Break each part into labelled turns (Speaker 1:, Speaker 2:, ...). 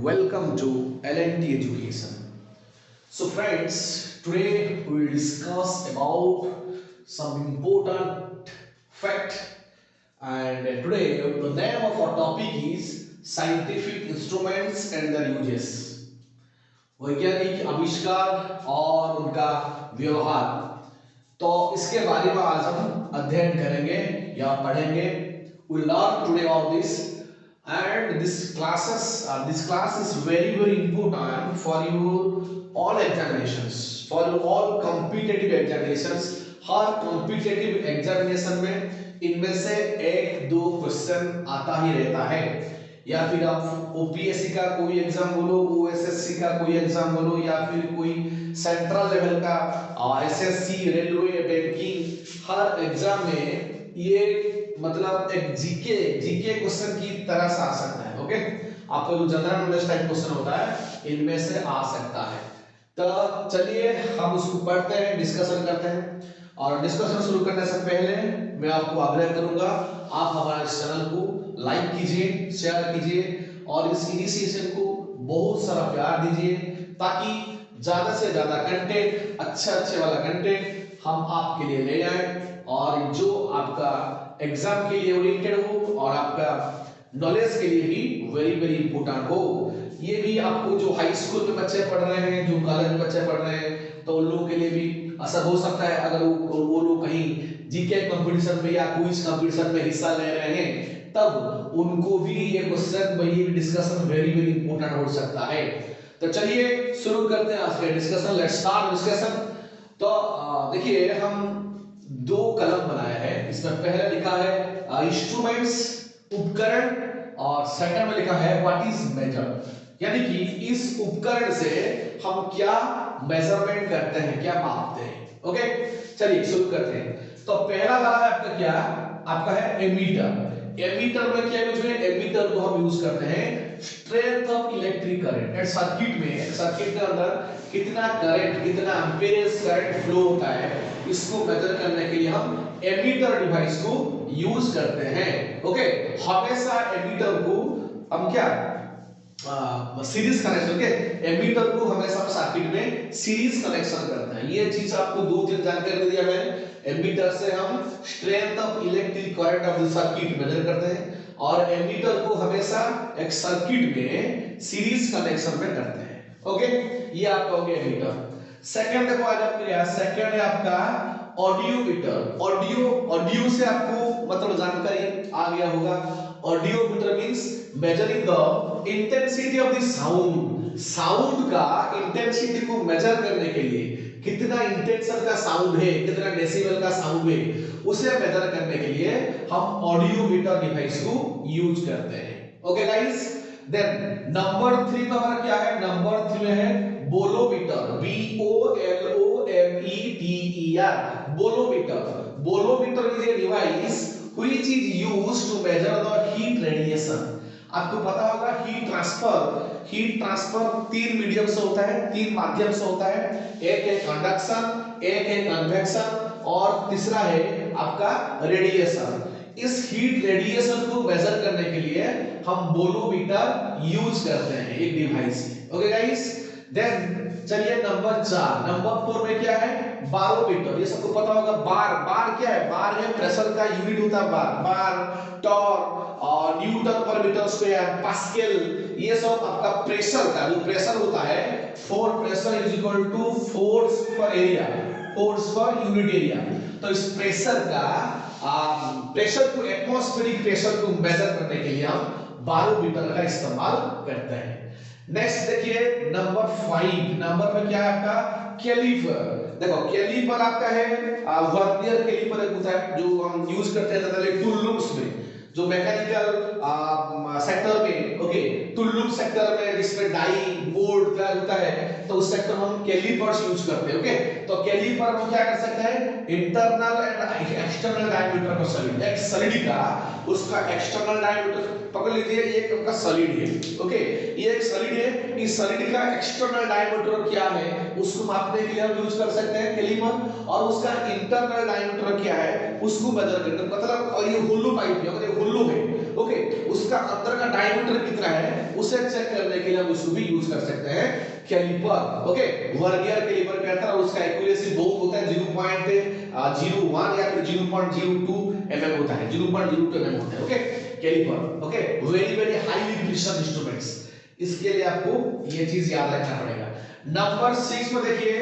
Speaker 1: welcome to L&T Education. So friends, today we will discuss about some important fact, and today the name of our topic is scientific instruments and their uses. वैज्ञानिक आविष्कार और उनका व्यवहार। तो इसके बारे में आज हम अध्ययन करेंगे या पढ़ेंगे। We learn today all this, and this class is very important for your all examinations, for your all competitive examinations. Her competitive examination में इनमें से एक दो क्वेश्चन आता ही रहता है, या फिर आप ओपीएससी का कोई एग्जाम बोलो, ओएसएससी का कोई एग्जाम बोलो, या फिर कोई सेंट्रल लेवल का एसएससी, रेलवे, बैंकिंग, हर एग्जाम में ये मतलब एक जीके क्वेश्चन की तरह से आ सकता है। ओके, आपका जो जनरल नॉलेज टाइप क्वेश्चन होता है इनमें से आ सकता है। तो चलिए हम उसको पढ़ते हैं, डिस्कशन करते हैं। और डिस्कशन शुरू करने से पहले मैं आपको आग्रह करूंगा, आप हमारे चैनल को लाइक कीजिए, शेयर कीजिए और इस इनिशिएशन को बहुत सारा प्यार दीजिए, ताकि ज्यादा से ज्यादा कंटेंट, अच्छे वाला कंटेंट हम आपके लिए ले आए और जो आपका एग्जाम के लिए ओरिएंटेड हो और आपका नॉलेज के लिए भी वेरी इंपोर्टेंट हो। ये भी आपको जो हाई स्कूल में बच्चे पढ़ रहे हैं, जो कॉलेज में बच्चे पढ़ रहे हैं, तो उन लोगों के लिए भी असर हो सकता है। अगर वो लोग कहीं जीके कंपटीशन में या क्विज कंपटीशन में हिस्सा ले रहे हैं, तब उनको भी ये क्वेश्चन, ये डिस्कशन वेरी इंपोर्टेंट हो सकता है। तो चलिए शुरू करते हैं आज का डिस्कशन। Let's start discussion. तो देखिए, हम दो कलम बनाए हैं। इसमें पहले लिखा है इंस्ट्रूमेंट्स, उपकरण, और सेकंड में लिखा है व्हाट इज मेजर, यानी कि इस उपकरण से हम क्या मेजरमेंट करते हैं, क्या मापते हैं। ओके, चलिए शुरू करते हैं। तो पहला वाला है आपका क्या, आपका है एमीटर। एमीटर में क्या यूज है, एमीटर को हम यूज करते हैं strength of electric current eight circuit में। सर्किट के अंदर कितना करंट, कितना एम्पीयर करंट फ्लो होता है, इसको मेजर करने के लिए हम एमीटर डिवाइस को यूज करते हैं। ओके, हमेशा एमीटर को हम क्या सीरीज कनेक्शन के, एमीटर को हमेशा सर्किट में सीरीज कनेक्शन करते हैं। ये चीज आपको दो तीन जानकारी दिया मैंने। एमीटर से हम strength of electric current of the circuit measure करते हैं, और एमीटर को हमेशा एक सर्किट में सीरीज कनेक्शन में करते हैं। ओके, ये आपका हो गया एमीटर। सेकंड देखो, आज आपके सेकंड है आपका ऑडियोमीटर। ऑडियो से आपको मतलब जानकारी आ गया होगा। Audiometer means measuring the intensity of the sound. Sound का इंटेंसिटी को मेजर करने के लिए, कितना इंटेंशन का साउंड है, कितना डेसिबल का साउंड है, उसे मेजर करने के लिए हम ऑडियोमीटर डिवाइस को यूज करते हैं। ओके गाइस, देन नंबर 3 में हमारा क्या है, नंबर 3 में है bolometer. BOLOMETER, bolometer. Bolometer is a device which is used to measure the heat radiation। आपको पता होगा हीट ट्रांसफर तीन मीडियम से होता है, तीन माध्यम से होता है। एक है कंडक्शन, एक है कन्वेक्शन, और तीसरा है आपका रेडिएशन। इस हीट रेडिएशन को मेजर करने के लिए हम बोलोमीटर यूज करते हैं, एक डिवाइस। ओके गाइस, देन चलिए नंबर 4, नंबर 4 में क्या है, बारोमीटर। ये सबको पता होगा। बार क्या है, बार है प्रेशर का यूनिट होता है। बार टॉर्क और newton per metre square, pascal, ये सब आपका प्रेशर का जो प्रेशर होता है, pressure is equal to force per area, force per unit area. तो इस प्रेशर का प्रेशर को, एटमॉस्फेरिक प्रेशर को मेजर करने के लिए हम बारोमीटर का इस्तेमाल करते हैं। नेक्स्ट देखिए नंबर 5, नंबर में क्या है आपका कैलिपर। देखो कैलिपर आपका है वर्नियर कैलिपर एक होता है जो हम यूज करते हैं ज्यादा टूल रूम्स में, जो मैकेनिकल सेक्टर में। ओके, टूल रूम सेक्टर में जिसमें डाई बोर्ड तैयार होता है, तो उस सेक्टर में हम कैलिपर्स यूज करते हैं। ओके, तो कैलिपर हम क्या कर सकते हैं, इंटरनल एंड एक्सटर्नल डायमीटर को सॉलिड, एक सॉलिड का उसका एक्सटर्नल डायमीटर पकड़ लीजिए, ये आपका सॉलिड है। ओके, ये एक सॉलिड है, इस सॉलिड का एक्सटर्नल डायमीटर क्या है उसको मापने के लिए हम यूज कर सकते हैं कैलिपर, और उसका इंटरनल डायमीटर क्या है उसको मेजर करने, मतलब और ये होलो पाइप है, अगर ये होलो है ओके, उसका अंदर का डायमीटर कितना है उसे चेक करने के लिए हम उसको भी यूज कर सकते हैं कैलिपर। ओके, वर्नियर कैलिपर के अंदर उसका एक्यूरेसी बहुत होता है 0.01 या फिर 0.02 mm होता है, 0.02 mm होता है। Okay, caliper. Okay, very very highly precision instruments, इसके लिए आपको ये चीज याद रखना पड़ेगा। नंबर 6 में देखिए,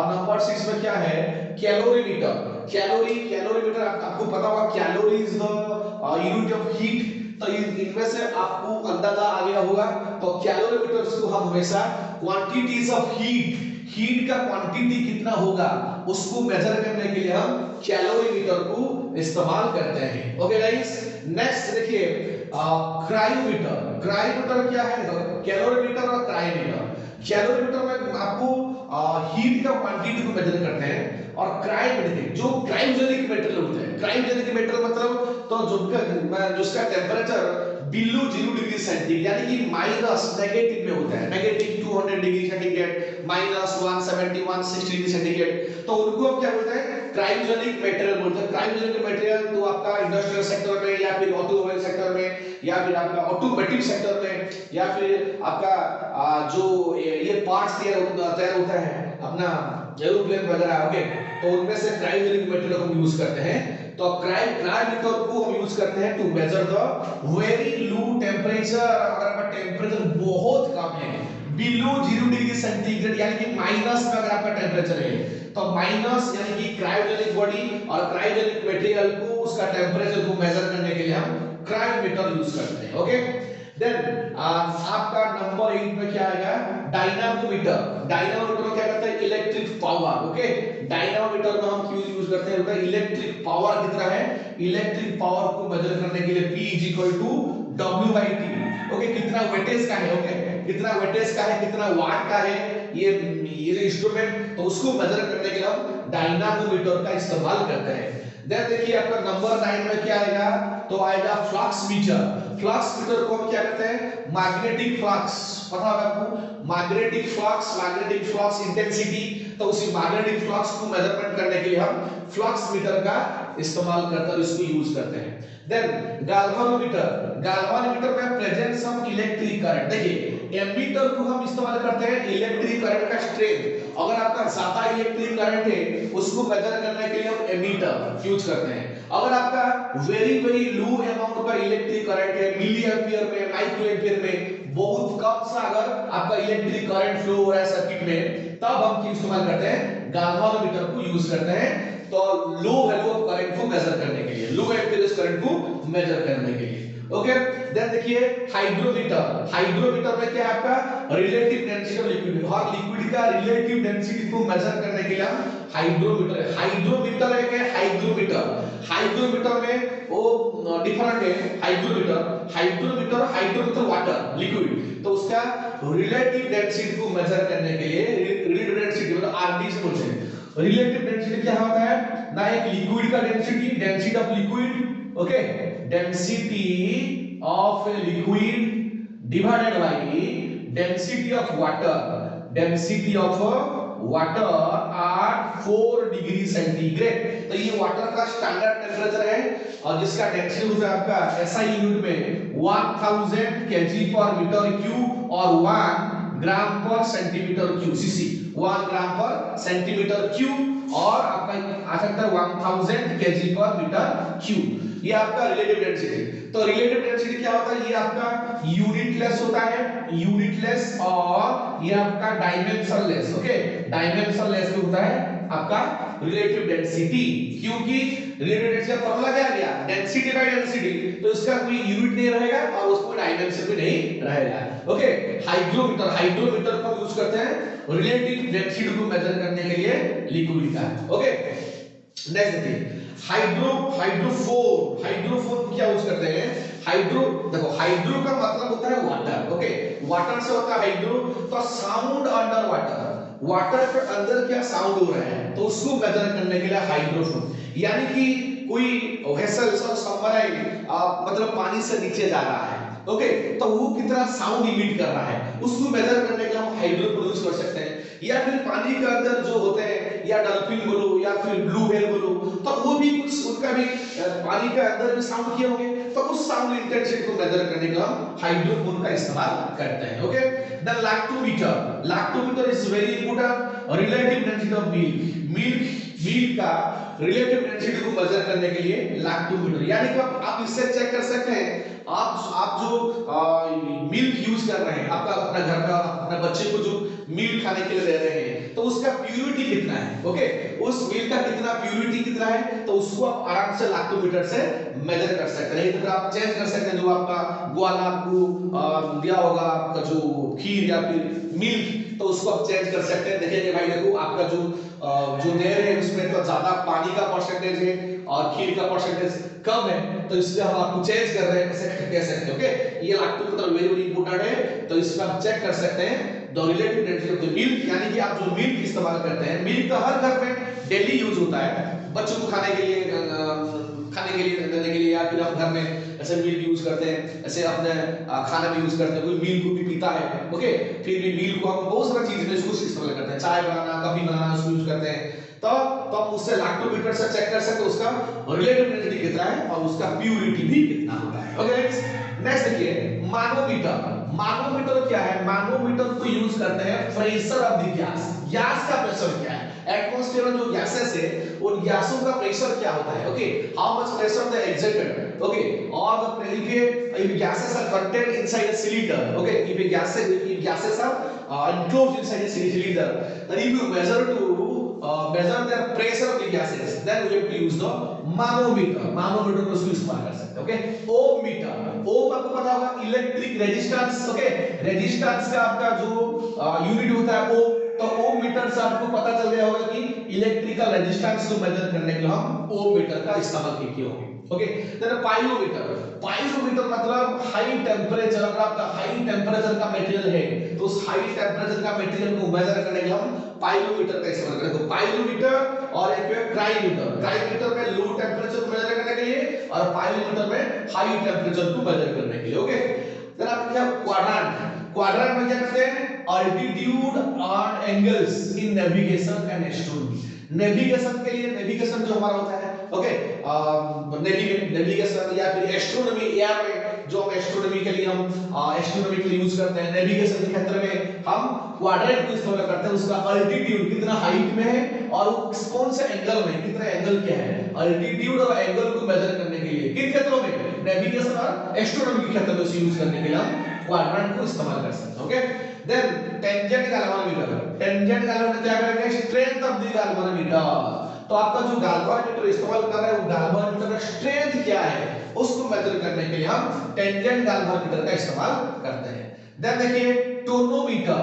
Speaker 1: नंबर 6 में क्या है, कैलोरीमीटर। कैलोरीमीटर आपको पता होगा, calorie is the unit of heat, तो इनमें से आपको अंदाजा आ गया होगा। तो कैलोरीमीटर को हम हमेशा क्वांटिटीज ऑफ हीट का क्वांटिटी कितना होगा उसको मेजर करने के लिए हम कैलोरीमीटर को इस्तेमाल करते हैं। ओके गाइस, नेक्स्ट देखिए क्रायोमीटर क्या है, कैलोरीमीटर और क्रायोमीटर। कैलोरीमीटर में आपको हीट का क्वांटिटी को मेजर करते हैं, और क्रायोमीटर जो क्रायोजेनिक मेटेरियल होते हैं, क्रायोजेनिक मेटेरियल मतलब तो जिसका टेम्परेचर बिलो 0 डिग्री सेंटीग्रेड यानी कि माइनस नेगेटिव में होता है, negative 200 degree centigrade, minus 170 160 degree centigrade, तो उनको हम क्या बोलते हैं, क्रायोजेनिक मटेरियल बोलते हैं। क्रायोजेनिक मटेरियल तो आपका इंडस्ट्रियल सेक्टर में या फिर ऑटोमोबाइल सेक्टर में या फिर आपका ऑटोमोटिव सेक्टर में या फिर आपका जो ये पार्ट्स तैयार होता है अपना एरोप्लेन वगैरह, ओके, तो उनमें से क्रायोजेनिक मटेरियल हम यूज करते हैं। तो क्रायोमीटर को हम यूज करते हैं to measure the very low temperature. अगर आपका टेम्परेचर बहुत कम है, बिलो 0 डिग्री सेंटीग्रेड यानी कि माइनस में अगर आपका टेम्परेचर है, तो माइनस यानी कि क्रायोजेनिक बॉडी और क्रायोजेनिक मटेरियल को उसका टेम्परेचर को मेजर करने के लिए हम क्रायोमीटर यूज करते हैं। ओके, देन आपका नंबर 8 में क्या आएगा, डायनामोमीटर। डायनामोमीटर में क्या करते हैं, इलेक्ट्रिक पावर। ओके, डायनामोमीटर में हम क्यों यूज करते हैं, इलेक्ट्रिक पावर कितना है, इलेक्ट्रिक पावर को मेजर करने के लिए P = W/T। ओके, कितना वेटेज का है, ओके, कितना वेटेज का है, कितना वाट का है ये इंस्ट्रूमेंट, तो उसको मेजर करने के लिए हम डायनामोमीटर का इस्तेमाल करते हैं। देन देखिए आपका नंबर 9 में क्या आएगा, तो आएगा फ्लक्स मीटर। फ्लक्स मीटर को हम क्या करते हैं, मैग्नेटिक फ्लक्स, पता होगा आपको, मैग्नेटिक फ्लक्स इंटेंसिटी, तो उसी मैग्नेटिक फ्लक्स को मेजरमेंट करने के लिए हम फ्लक्स मीटर का इस्तेमाल करते हैं, इसको यूज करते हैं। देन गैल्वानोमीटर में प्रेजेंस ऑफ इलेक्ट्रिक करंट। देखिए एमीटर को हम इस्तेमाल करते हैं इलेक्ट्रिक करंट का स्ट्रेंथ, अगर आपका ज्यादा इलेक्ट्रिक करंट है उसको मेजर करने के लिए हम एमीटर यूज करते हैं। अगर आपका वेरी वेरी लो अमाउंट का इलेक्ट्रिक करंट है, मिली एम्पियर में, माइक्रो एम्पियर में, बहुत कम सा अगर आपका इलेक्ट्रिक करंट फ्लो हो रहा है सर्किट में, तब हम क्या इस्तेमाल करते हैं, गैल्वानोमीटर को यूज करते हैं, तो लो वैल्यू ऑफ करंट को मेजर करने के लिए, लो एम्पीयर करंट को मेजर करने के लिए। ओके, देन देखिए हाइड्रोमीटर में क्या है आपका, relative density of liquid, her liquid का रिलेटिव डेंसिटी को मेजर करने के लिए हम हाइड्रोमीटर एक है हाइग्रोमीटर में वो डिफरेंट है। हाइड्रोमीटर वाटर लिक्विड, तो उसका रिलेटिव डेंसिटी को मेजर करने के लिए, रिलेटिव डेंसिटी मतलब आरडी से बोलते हैं। रिलेटिव डेंसिटी क्या होता है ना, एक लिक्विड का density of liquid, okay, density of a liquid divided by density of water at 4 degree centigrade. तो ये वाटर का स्टैंडर्ड टेंपरेचर है और जिसका डेंसिटी होता है आपका SI यूनिट में 1000 kg/m³ और 1 ग्राम पर सेंटीमीटर क्यूब, सीसी 1 ग्राम पर सेंटीमीटर क्यूब, और आपका आ सकता है 1000 kg/m³। ये आपका रिलेटिव डेंसिटी। तो रिलेटिव डेंसिटी क्या होता है, ये आपका यूनिटलेस होता है, यूनिटलेस, और ये आपका डायमेंशनलेस। ओके, डायमेंशनलेस होता है आपका रिलेटिव डेंसिटी, क्योंकि रिलेटिव डेंसिटी का फॉर्मूला क्या गया, डेंसिटी बाय डेंसिटी, तो इसका कोई यूनिट नहीं रहेगा और उसको डायमेंशन भी नहीं रहेगा। ओके, हाइड्रोमीटर को यूज करते हैं रिलेटिव डेंसिटी को मेजर करने के लिए लिक्विड का। ओके, नेक्स्ट देखिए हाइड्रोफोन क्या यूज करते हैं, देखो हाइड्रो का मतलब होता है वाटर। ओके, वाटर से होता है हाइड्रो, तो साउंड अंडर वाटर के अंदर क्या साउंड हो रहा है, तो उसको मेजर करने के लिए हाइड्रोफोन, यानी कि कोई वेसल सबमराइन मतलब पानी से नीचे जा रहा है, ओके, तो वो कितना साउंड इमिट कर रहा है, उसको मेजर करने के लिए हम हाइड्रोफोन यूज कर सकते हैं। या फिर पानी के अंदर जो होते हैं, या डॉल्फिन बोलो या फिर ब्लू व्हेल बोलो, तो वो भी कुछ उनका भी पानी के अंदर भी साउंड किए होंगे, तो उस साउंड इंटेंसिटी को मेजर करने के लिए हम हाइड्रोफोन का इस्तेमाल करते हैं। Okay, then lactometer is very important. Relative density of milk का रिलेटिव डेंसिटी को मेजर करने के लिए लैक्टोमीटर, यानी कि आप इससे चेक कर सकते हैं आप जो मिल्क यूज कर रहे हैं, आपका अपना घर का अपने बच्चे को जो मिल्क खाने के लिए दे रहे हैं, तो उसका प्यूरिटी कितना है। ओके, उस मिल्क का कितना प्यूरिटी कितना है, तो उसको आप आराम से लैक्टोमीटर से मेजर कर सकते हैं। तो फिर आप चेंज कर सकते हैं, जो आपका ग्वाला आपको दिया होगा, आपका जो खीर या फिर मिल्क, तो उसको आप चेंज कर सकते हैं। देखिए भाई, देखो आपका जो दे रहे हैं उसमें तो ज्यादा पानी का परसेंटेज है और खीर का परसेंटेज कम है, तो इसलिए हम आपको चेंज कर रहे हैं, ऐसे कह सकते हैं। ओके, ये लैक्टोमीटर वेरी वेरी इंपॉर्टेंट है, तो इसमें आप चेक कर सकते हैं the relative density of the milk, यानी कि आप जो मिल्क इस्तेमाल करते हैं, मिल्क तो हर घर में डेली यूज होता है, बच्चों को खाने के लिए देने के लिए, या फिर हम घर में ऐसे मिल्क यूज करते हैं, ऐसे अपने खाना में यूज करते हैं, कोई मिल्क को भी पीता है। ओके, फिर भी मिल्क को हम बहुत सारी चीज में इसको इस्तेमाल करते हैं, चाय बनाना, कॉफी बनाना, उसको यूज करते हैं। तो हम उससे लैक्टोमीटर से चेक कर सकते हैं उसका रिलेटिव डेंसिटी कितना है और उसका प्यूरिटी भी कितना होता है। ओके, नेक्स्ट देखिए मानोमीटर क्या है। मानोमीटर को यूज करते हैं प्रेशर ऑफ द गैस का प्रेशर क्या है, एटमॉस्फेयर में जो गैसेस है उन गैसों का प्रेशर क्या होता है। Okay, how much pressure they exerted. Okay, और if gases are contained inside a cylinder, okay, if gases are enclosed inside a cylinder, then if you measure the pressure of the gases, then we have to use the manometer को उसको इस्तेमाल कर सकते हैं। Okay, ओम आपको पता होगा electric resistance. Okay, resistance का आपका जो यूनिट होता है ओम, तो ओम मीटर से आपको पता चल गया होगा कि इलेक्ट्रिकल रेजिस्टेंस को मेजर करने के लिए हम ओम मीटर का इस्तेमाल किए होंगे। ओके, देन पाइरोमीटर मतलब हाई टेंपरेचर, अगर आपका हाई टेंपरेचर का मटेरियल है तो उस हाई टेंपरेचर का मटेरियल को मेजर करने के लिए हम पाइरोमीटर का इस्तेमाल करते हैं। तो पाइरोमीटर और एक है क्रायोमीटर में लो टेंपरेचर को मेजर करने के लिए और पाइरोमीटर में हाई टेंपरेचर को मेजर करने के लिए। ओके, देन आपके क्या क्वाड्रेंट में क्या करते हैं, altitude and angles in navigation and astronomy। Navigation के लिए, नेविगेशन जो हमारा होता है, ओके, नेविगेशन या फिर एस्ट्रोनॉमी, एयर में जो हम एस्ट्रोनॉमी के लिए यूज करते हैं, नेविगेशन के क्षेत्र में हम क्वाड्रेंट को इस्तेमाल करते हैं। उसका अल्टीट्यूड कितना हाइट में है और कौन से एंगल में, कितना एंगल क्या है, अल्टीट्यूड और एंगल को मेजर करने के लिए किन क्षेत्रों में, नेविगेशन और एस्ट्रोनॉमी के क्षेत्र में उसे यूज करने के लिए हम क्वाड्रेंट को इस्तेमाल कर सकते हैं। ओके, देन टेंजेंट गैल्वानोमीटर क्या करेंगे, स्ट्रेंथ ऑफ द गैल्वानोमीटर। तो आपका जो गैल्वानोमीटर इस्तेमाल कर रहे हैं वो गैल्वानोमीटर का स्ट्रेंथ क्या है उसको मेजर करने के लिए हम टेंजेंट गैल्वानोमीटर का इस्तेमाल करते हैं। देन देखिए टोनोमीटर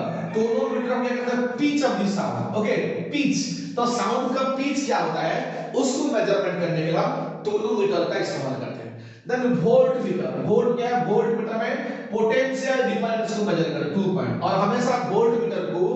Speaker 1: हम क्या करते हैं, pitch of the sound. Okay, pitch, तो साउंड का पिच क्या होता है उसको मेजरमेंट करने के लिए हम टोनोमीटर का इस्तेमाल करते हैं। देन वोल्ट क्या है, वोल्टमीटर में पोटेंशियल डिफरेंस को मेजर करते हैं 2 पॉइंट, और हमेशा वोल्टमीटर को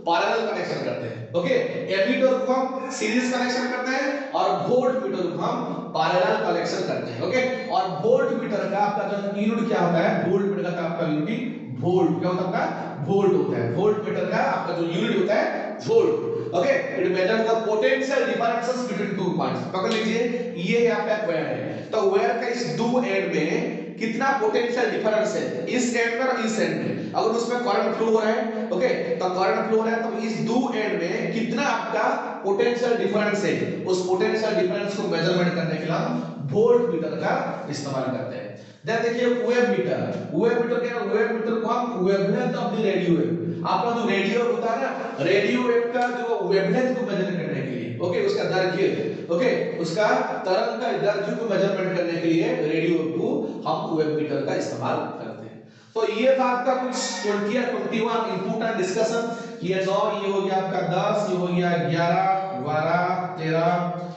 Speaker 1: पैरेलल कनेक्शन करते हैं। ओके, एमीटर को हम सीरीज कनेक्शन करते हैं और वोल्टमीटर को हम पैरेलल कनेक्शन करते हैं। ओके, और वोल्टमीटर का आपका जो यूनिट क्या होता है, वोल्टमीटर का आपका यूनिट वोल्ट क्या होता है, आपका वोल्ट होता है। वोल्टमीटर का आपका जो यूनिट होता है volt. Okay, it measures the potential differences between 2 points. पकड़ लीजिए, ये यहाँ पे वायर है, तो वायर का इस दो एंड में कितना पोटेंशियल डिफरेंस है, इस एंड में और इस एंड में। अगर उसमें करंट फ्लो हो रहा है, ओके, तो करंट फ्लो हो रहा है, तो इस दो एंड में कितना आपका पोटेंशियल डिफरेंस है, उस पोटेंशियल डिफरेंस को मेजरमेंट करने के लिए हम वोल्टमीटर का इस्तेमाल करते हैं। देन देखिए वेवमीटर क्या है, वेवमीटर को हम wavelength of the radio wave, आपका जो रेडियो होता है ना, रेडियो वेव का जो वेवलेंथ को मेजर करने के लिए, ओके, उसका दैर्घ्य, ओके, उसका तरंग का दैर्घ्य को मेजरमेंट करने के लिए रेडियो को हम वेवमीटर का इस्तेमाल करते हैं। तो ये था आपका कुछ 20 या 21 इंपॉर्टेंट डिस्कशन। ये 9, ये हो गया आपका 10, ये हो गया 11, 12, 13,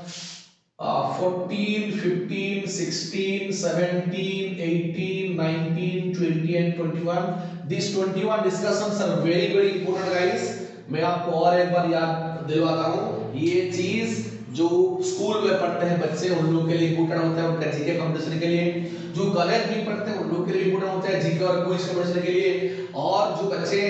Speaker 1: 14, 15, 16, 17, 18, 19, 20 and 21. These 21 discussions are very important guys. मैं आपको और एक बार याद दिलवाता हूँ, ये चीज जो स्कूल में पढ़ते हैं बच्चे उन लोगों के लिए इंपोर्टेंट होता है उनका जीके कंपटीशन के लिए, जो कॉलेज में पढ़ते हैं उन लोगों के लिए इंपोर्टेंट होता है जीके और क्विज कंपटीशन के लिए, और जो बच्चे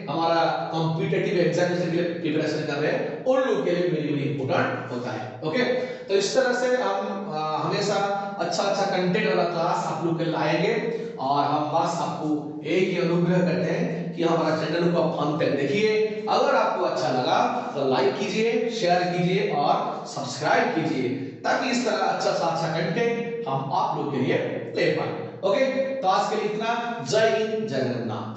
Speaker 1: हमारा कॉम्पिटिटिव एग्जामिनेशन के लिए प्रिपरेशन कर रहे हैं उन लोगों के लिए वेरी वेरी इंपोर्टेंट होता है। ओके, तो इस तरह से हम हमेशा अच्छा अच्छा कंटेंट वाला क्लास आप लोग के लिए लाएंगे, और हम बस आपको एक ही अनुग्रह करते हैं कि हमारा चैनल को आप अंत तक देखिए। अगर आपको अच्छा लगा तो लाइक कीजिए, शेयर कीजिए और सब्सक्राइब कीजिए, ताकि इस तरह अच्छा सा अच्छा कंटेंट हम आप लोग के लिए ले पाए। ओके, तो आज के लिए इतना। जय हिंद, जय जगन्नाथ।